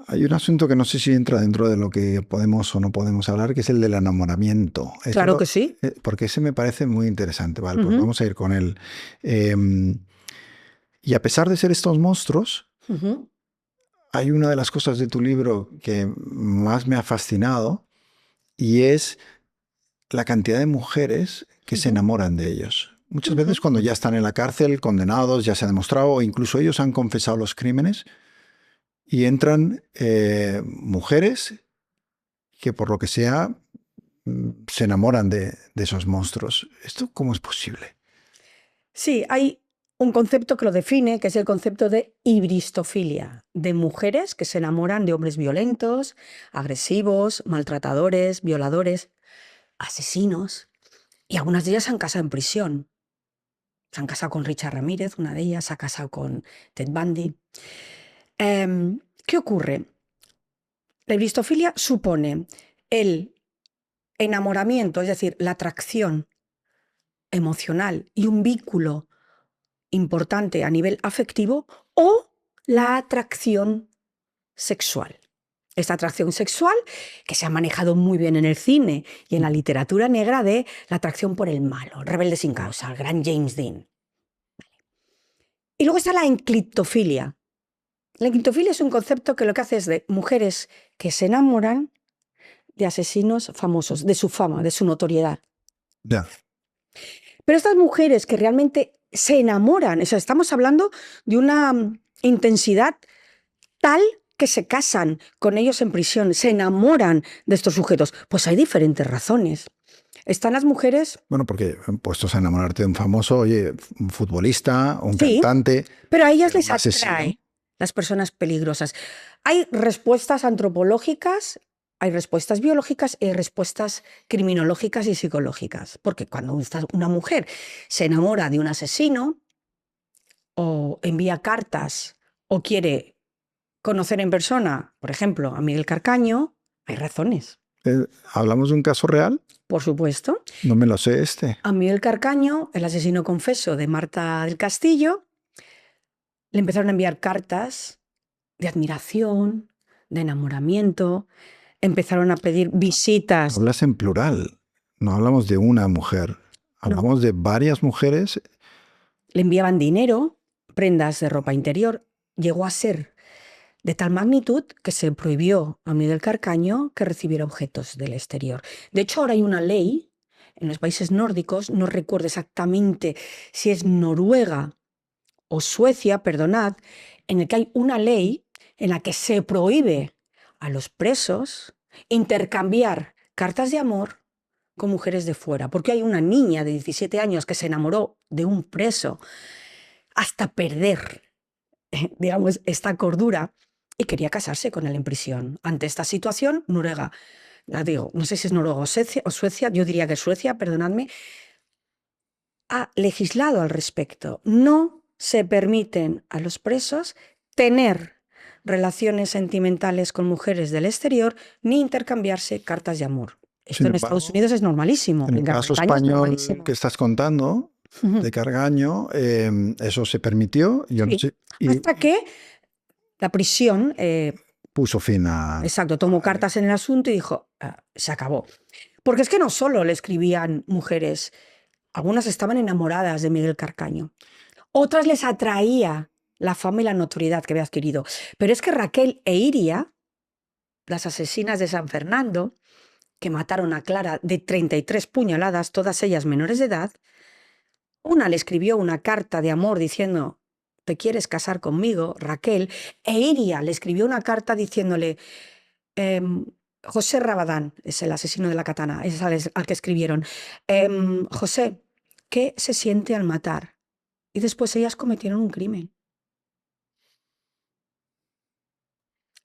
Hay un asunto que no sé si entra dentro de lo que podemos o no podemos hablar, que es el del enamoramiento. Claro que sí. Porque ese me parece muy interesante. Vale, pues Ujú, vamos a ir con él. Y a pesar de ser estos monstruos, ujú, hay una de las cosas de tu libro que más me ha fascinado y es la cantidad de mujeres que se ujú, enamoran de ellos. Muchas ujú. veces cuando ya están en la cárcel, condenados, ya se ha demostrado, o incluso ellos han confesado los crímenes, y entran mujeres que por lo que sea se enamoran de esos monstruos. ¿Esto cómo es posible? Sí, hay un concepto que lo define, que es el concepto de hibristofilia, de mujeres que se enamoran de hombres violentos, agresivos, maltratadores, violadores, asesinos, y algunas de ellas se han casado en prisión. Se han casado con Richard Ramírez, una de ellas se ha casado con Ted Bundy. ¿Qué ocurre? La hibristofilia supone el enamoramiento, es decir, la atracción emocional y un vínculo importante a nivel afectivo o la atracción sexual. Esta atracción sexual que se ha manejado muy bien en el cine y en la literatura negra de la atracción por el malo, rebelde sin causa, el gran James Dean. Y luego está la encliptofilia. La encliptofilia es un concepto que lo que hace es de mujeres que se enamoran de asesinos famosos, de su fama, de su notoriedad. Ya. Pero estas mujeres que realmente se enamoran, o sea, estamos hablando de una intensidad tal que se casan con ellos en prisión, se enamoran de estos sujetos. Pues hay diferentes razones. Están las mujeres, Bueno, porque puestos a enamorarte de un famoso, oye, un futbolista, un sí, cantante, pero a ellas pero les un asesino. atrae las personas peligrosas. Hay respuestas antropológicas, hay respuestas biológicas y hay respuestas criminológicas y psicológicas. Porque cuando una mujer se enamora de un asesino o envía cartas o quiere conocer en persona, por ejemplo, a Miguel Carcaño, hay razones. ¿Hablamos de un caso real? Por supuesto, No me lo sé este. a Miguel Carcaño, el asesino confeso de Marta del Castillo, le empezaron a enviar cartas de admiración, de enamoramiento, empezaron a pedir visitas. Hablas en plural. No hablamos de una mujer. No, Hablamos de varias mujeres. le enviaban dinero, prendas de ropa interior. Llegó a ser de tal magnitud que se prohibió a Miguel Carcaño que recibiera objetos del exterior. De hecho, ahora hay una ley en los países nórdicos, no recuerdo exactamente si es Noruega o Suecia, perdonad, en el que hay una ley en la que se prohíbe a los presos intercambiar cartas de amor con mujeres de fuera, porque hay una niña de 17 años que se enamoró de un preso hasta perder, digamos, esta cordura y quería casarse con él en prisión. Ante esta situación, Noruega, ya digo, no sé si es Noruega o Suecia, yo diría que Suecia, perdonadme, ha legislado al respecto. No se permiten a los presos tener relaciones sentimentales con mujeres del exterior ni intercambiarse cartas de amor. Esto Sin en Estados embargo, Unidos es normalísimo, en el en Gran caso Bretaña es español normalísimo. que estás contando, de Cargaño, eso se permitió. Yo no Sí, sé. Y hasta que la prisión, puso fin a... exacto, tomó cartas en el asunto y dijo, "Ah, se acabó". Porque es que no solo le escribían mujeres, algunas estaban enamoradas de Miguel Carcaño. Otras les atraía la fama y la notoriedad que había adquirido. Pero es que Raquel e Iria, las asesinas de San Fernando, que mataron a Clara de 33 puñaladas, todas ellas menores de edad, una le escribió una carta de amor diciendo, ¿te quieres casar conmigo, Raquel? E Iria le escribió una carta diciéndole, em, José Rabadán, es el asesino de la katana, es al que escribieron, José, ¿qué se siente al matar? Y después ellas cometieron un crimen.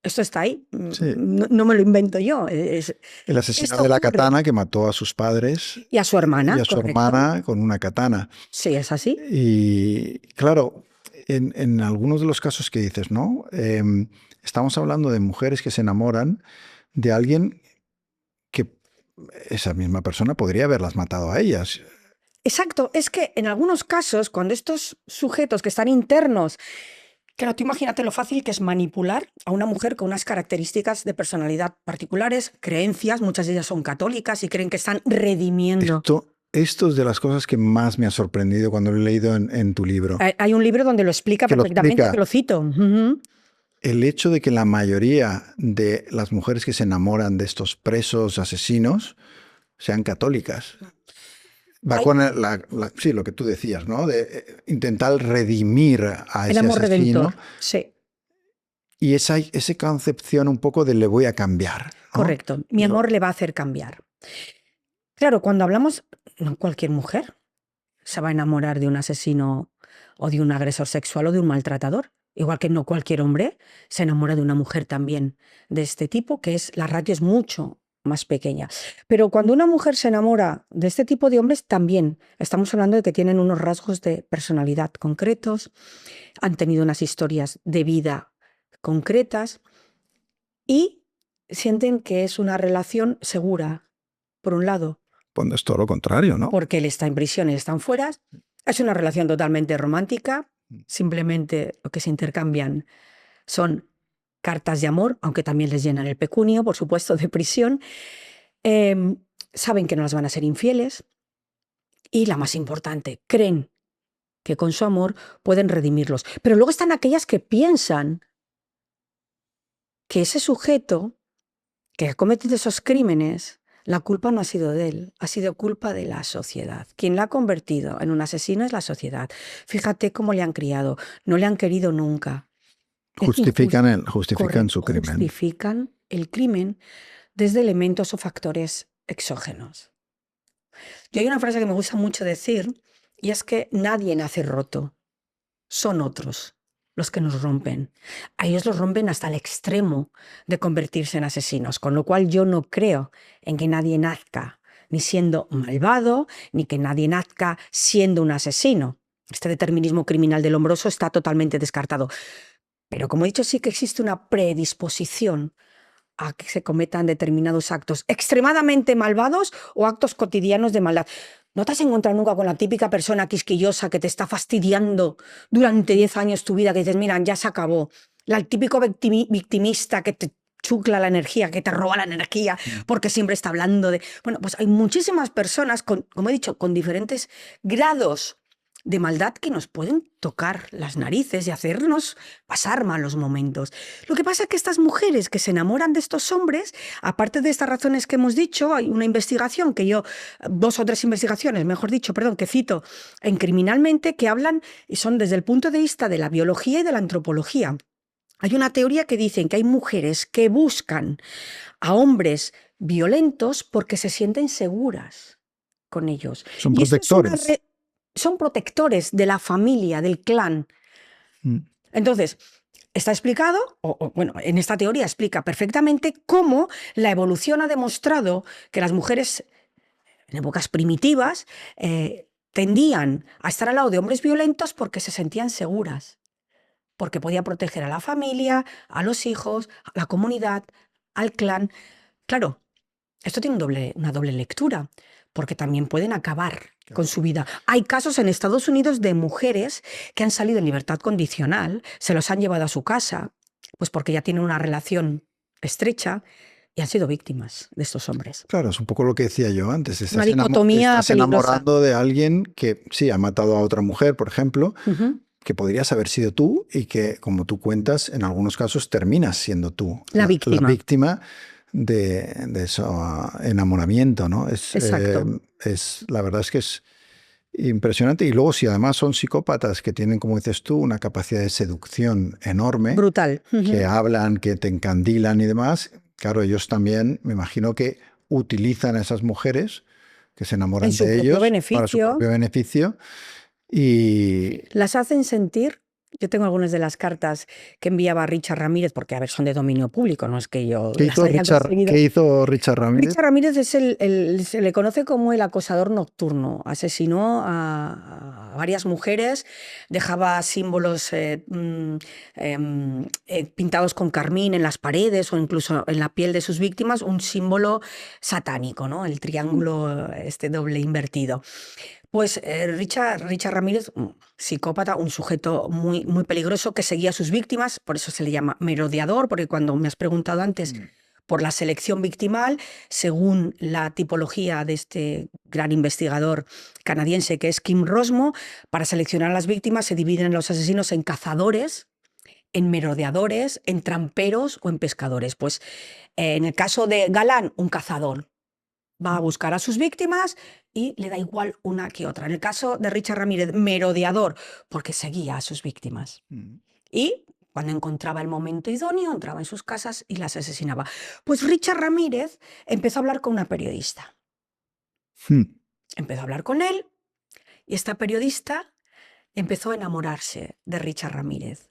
Esto está ahí, Sí, no me lo invento yo. el asesino Esto de la ocurre. katana que mató a sus padres Y a su y hermana, a su correcto. hermana con una katana. Sí, es así. Y claro, en algunos de los casos que dices, ¿no? Estamos hablando de mujeres que se enamoran de alguien que esa misma persona podría haberlas matado a ellas. Exacto. Es que en algunos casos, cuando estos sujetos que están internos Claro, tú imagínate lo fácil que es manipular a una mujer con unas características de personalidad particulares, creencias, muchas de ellas son católicas y creen que están redimiendo. Esto es de las cosas que más me ha sorprendido cuando lo he leído en tu libro. Hay un libro donde lo explica Que lo perfectamente, explica. que lo cito. Ujú. El hecho de que la mayoría de las mujeres que se enamoran de estos presos asesinos sean católicas. Va Hay con sí, lo que tú decías, ¿no? De intentar redimir a el ese amor asesino. redentor, sí, Y esa concepción un poco de le voy a cambiar, ¿no? correcto. Mi amor le va a hacer cambiar. Claro, cuando hablamos, no cualquier mujer se va a enamorar de un asesino o de un agresor sexual o de un maltratador. Igual que no cualquier hombre se enamora de una mujer también de este tipo, que es la ratio es mucho más pequeña. Pero cuando una mujer se enamora de este tipo de hombres, también estamos hablando de que tienen unos rasgos de personalidad concretos, han tenido unas historias de vida concretas y sienten que es una relación segura, por un lado, Cuando es todo lo contrario, ¿no? porque él está en prisión y están fuera. Es una relación totalmente romántica, simplemente lo que se intercambian son cartas de amor, aunque también les llenan el pecunio, por supuesto, de prisión. Saben que no las van a ser infieles y, la más importante, creen que con su amor pueden redimirlos. Pero luego están aquellas que piensan que ese sujeto que ha cometido esos crímenes, la culpa no ha sido de él, ha sido culpa de la sociedad. Quien la ha convertido en un asesino es la sociedad. Fíjate cómo le han criado, no le han querido nunca. Justifican Correcto, su crimen. justifican el crimen desde elementos o factores exógenos. Y hay una frase que me gusta mucho decir, y es que nadie nace roto, son otros los que nos rompen. A ellos los rompen hasta el extremo de convertirse en asesinos, con lo cual yo no creo en que nadie nazca ni siendo malvado, ni que nadie nazca siendo un asesino. Este determinismo criminal del hombroso está totalmente descartado. Pero como he dicho, sí que existe una predisposición a que se cometan determinados actos extremadamente malvados o actos cotidianos de maldad. ¿No te has encontrado nunca con la típica persona quisquillosa que te está fastidiando durante 10 años tu vida, que dices, mira, ya se acabó? El típico victimista que te chucla la energía, que te roba la energía, porque siempre está hablando de... Bueno, pues hay muchísimas personas, como he dicho, con diferentes grados de maldad que nos pueden tocar las narices y hacernos pasar malos momentos. Lo que pasa es que estas mujeres que se enamoran de estos hombres, aparte de estas razones que hemos dicho, hay una investigación que yo, 2 o 3 investigaciones, mejor dicho, perdón, que cito en Criminalmente, que hablan y son desde el punto de vista de la biología y de la antropología. Hay una teoría que dicen que hay mujeres que buscan a hombres violentos porque se sienten seguras con ellos. Son Y esto es una protectores. son protectores de la familia, del clan. Entonces, está explicado, bueno, en esta teoría explica perfectamente cómo la evolución ha demostrado que las mujeres en épocas primitivas tendían a estar al lado de hombres violentos porque se sentían seguras, porque podía proteger a la familia, a los hijos, a la comunidad, al clan. Claro, esto tiene una doble lectura, porque también pueden acabar con su vida. Hay casos en Estados Unidos de mujeres que han salido en libertad condicional, se los han llevado a su casa, pues porque ya tienen una relación estrecha y han sido víctimas de estos hombres. Claro, es un poco lo que decía yo antes. Una dicotomía Estás peligrosa. enamorando de alguien que sí ha matado a otra mujer, por ejemplo, que podrías haber sido tú y que, como tú cuentas, en algunos casos terminas siendo tú La víctima de ese enamoramiento, ¿no? Exacto. La verdad es que es impresionante. Y luego, si además son psicópatas que tienen, como dices tú, una capacidad de seducción enorme, Brutal. que hablan, que te encandilan y demás, claro, ellos también, me imagino que utilizan a esas mujeres que se enamoran En su de propio ellos para su beneficio. propio beneficio y Las hacen sentir. Yo tengo algunas de las cartas que enviaba Richard Ramírez, porque a ver, son de dominio público, no es que yo las haya conseguido. ¿qué hizo Richard Ramírez? Richard Ramírez es se le conoce como el acosador nocturno. Asesinó a varias mujeres, dejaba símbolos pintados con carmín en las paredes o incluso en la piel de sus víctimas, un símbolo satánico, ¿no? El triángulo este doble invertido. Pues Richard Ramírez, un psicópata, un sujeto muy, muy peligroso que seguía a sus víctimas, por eso se le llama merodeador, porque cuando me has preguntado antes por la selección victimal, según la tipología de este gran investigador canadiense que es Kim Rosmo, para seleccionar a las víctimas se dividen los asesinos en cazadores, en merodeadores, en tramperos o en pescadores. Pues en el caso de Galán, un cazador. Va a buscar a sus víctimas y le da igual una que otra. En el caso de Richard Ramírez, merodeador, porque seguía a sus víctimas. Y cuando encontraba el momento idóneo, entraba en sus casas y las asesinaba. Pues Richard Ramírez empezó a hablar con una periodista. Empezó a hablar con él y esta periodista empezó a enamorarse de Richard Ramírez.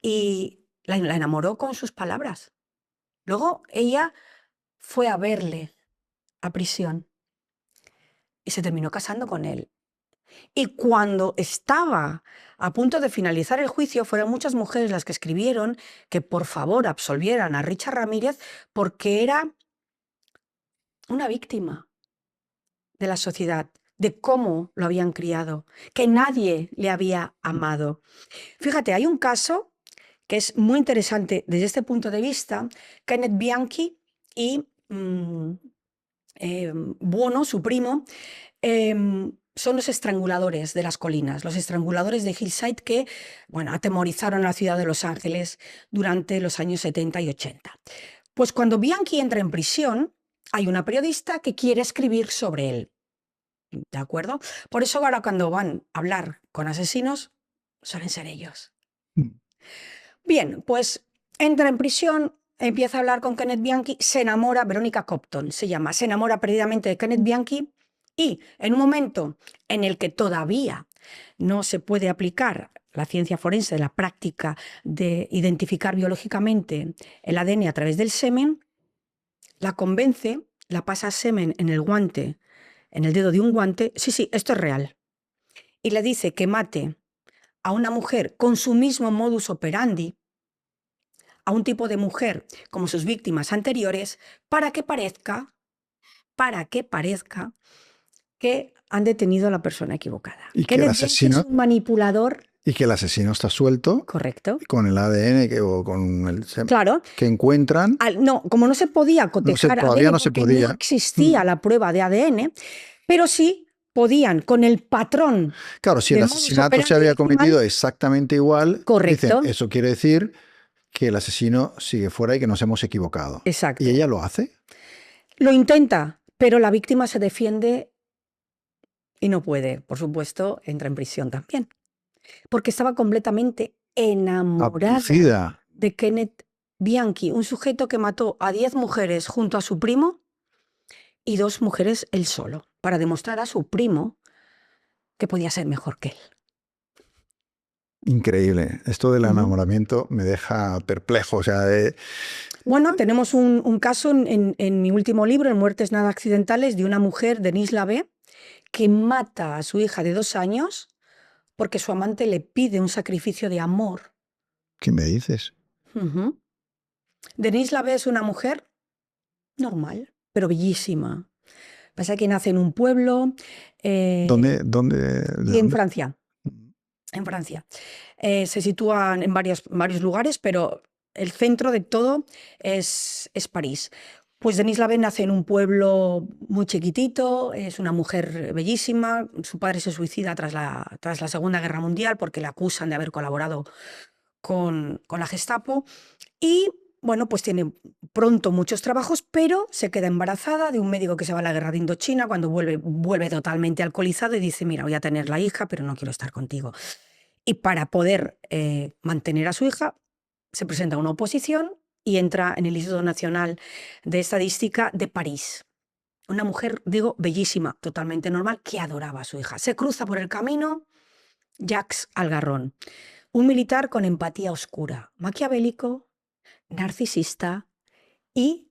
Y la enamoró con sus palabras. Luego ella fue a verle a prisión y se terminó casando con él. Y cuando estaba a punto de finalizar el juicio, fueron muchas mujeres las que escribieron que por favor absolvieran a Richard Ramírez porque era una víctima de la sociedad, de cómo lo habían criado, que nadie le había amado. Fíjate, hay un caso que es muy interesante desde este punto de vista. Kenneth Bianchi y Buono, su primo, son los estranguladores de las colinas, los estranguladores de Hillside que, bueno, atemorizaron a la ciudad de Los Ángeles durante los años 70 y 80. Pues cuando Bianchi entra en prisión, hay una periodista que quiere escribir sobre él. ¿De acuerdo? Por eso ahora cuando van a hablar con asesinos, suelen ser ellos. Bien, pues entra en prisión, empieza a hablar con Kenneth Bianchi, se enamora, Verónica Compton se llama, se enamora perdidamente de Kenneth Bianchi y en un momento en el que todavía no se puede aplicar la ciencia forense de la práctica de identificar biológicamente el ADN a través del semen, la convence, la pasa semen en el guante, en el dedo de un guante, sí, esto es real, y le dice que mate a una mujer con su mismo modus operandi, a un tipo de mujer como sus víctimas anteriores, para que parezca que han detenido a la persona equivocada. Y que el asesino es un manipulador. Y que el asesino está suelto. Correcto. Con el ADN o con el claro. que encuentran. No, como no se podía cotejar todavía ADN, no se podía. No existía la prueba de ADN, pero sí podían con el patrón. Claro, si el asesinato se había cometido exactamente igual, correcto. Dicen, eso quiere decir que el asesino sigue fuera y que nos hemos equivocado. Exacto. ¿Y ella lo hace? Lo intenta, pero la víctima se defiende y no puede. Por supuesto, entra en prisión también. Porque estaba completamente enamorada de Kenneth Bianchi, un sujeto que mató a 10 mujeres junto a su primo y 2 mujeres él solo, para demostrar a su primo que podía ser mejor que él. Increíble. Esto del enamoramiento me deja perplejo. O sea, Bueno, tenemos un caso en mi último libro, En Muertes Nada Accidentales, de una mujer, Denise Lavey, que mata a su hija de 2 años porque su amante le pide un sacrificio de amor. ¿Qué me dices? Denise Lavey es una mujer normal, pero bellísima. Pasa que nace en un pueblo. ¿Dónde? En Francia. En Francia. Se sitúan en varios lugares, pero el centro de todo es París. Pues Denise Lavey nace en un pueblo muy chiquitito, es una mujer bellísima. Su padre se suicida tras la Segunda Guerra Mundial porque le acusan de haber colaborado con la Gestapo. Y bueno, pues tiene pronto muchos trabajos, pero se queda embarazada de un médico que se va a la guerra de Indochina. Cuando vuelve totalmente alcoholizado y dice, mira, voy a tener la hija, pero no quiero estar contigo. Y para poder mantener a su hija, se presenta a una oposición y entra en el Instituto Nacional de Estadística de París. Una mujer, digo, bellísima, totalmente normal, que adoraba a su hija. Se cruza por el camino Jacques Algarrón, un militar con empatía oscura, maquiavélico, narcisista y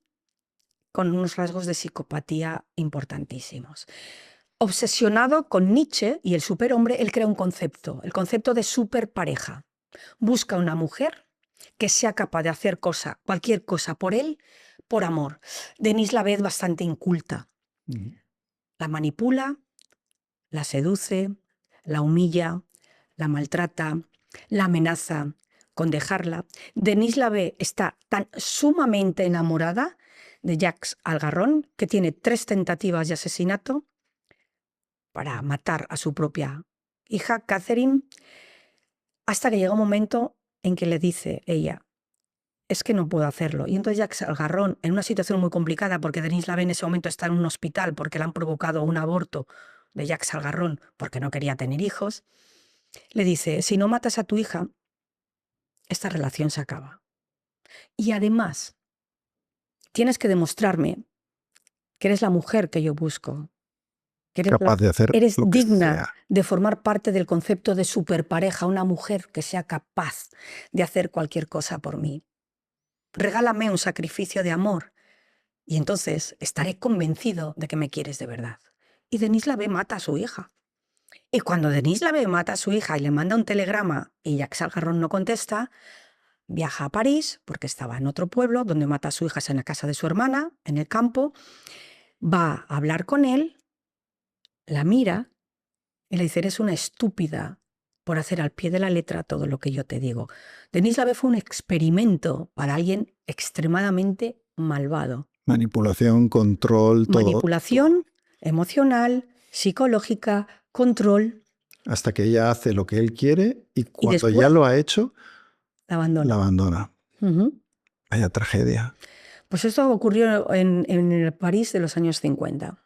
con unos rasgos de psicopatía importantísimos. Obsesionado con Nietzsche y el superhombre, él crea un concepto, el concepto de superpareja. Busca una mujer que sea capaz de hacer cualquier cosa por él, por amor. Denise Lavey es bastante inculta. La manipula, la seduce, la humilla, la maltrata, la amenaza con dejarla. Denise Lavey está tan sumamente enamorada de Jacques Algarrón que tiene 3 tentativas de asesinato para matar a su propia hija, Catherine, hasta que llega un momento en que le dice ella, es que no puedo hacerlo. Y entonces Jacques Algarrón, en una situación muy complicada, porque Denise Lavey en ese momento está en un hospital porque le han provocado un aborto de Jacques Algarrón porque no quería tener hijos, le dice, si no matas a tu hija, esta relación se acaba. Y además, tienes que demostrarme que eres la mujer que yo busco, que Capaz de hacer eres lo que digna sea. de formar parte del concepto de superpareja, una mujer que sea capaz de hacer cualquier cosa por mí. Regálame un sacrificio de amor y entonces estaré convencido de que me quieres de verdad. Y Denise Lavey mata a su hija. Y cuando Denise Lavey mata a su hija y le manda un telegrama y Jacques Algarrón no contesta, viaja a París, porque estaba en otro pueblo, donde mata a su hija, en la casa de su hermana, en el campo, va a hablar con él, la mira y le dice, eres una estúpida por hacer al pie de la letra todo lo que yo te digo. Denise Lavey fue un experimento para alguien extremadamente malvado. Manipulación, control, todo. Manipulación emocional, psicológica, control. Hasta que ella hace lo que él quiere y cuando después ya lo ha hecho, la abandona. la abandona. Ujú. Vaya tragedia. Pues esto ocurrió en el París de los años 50.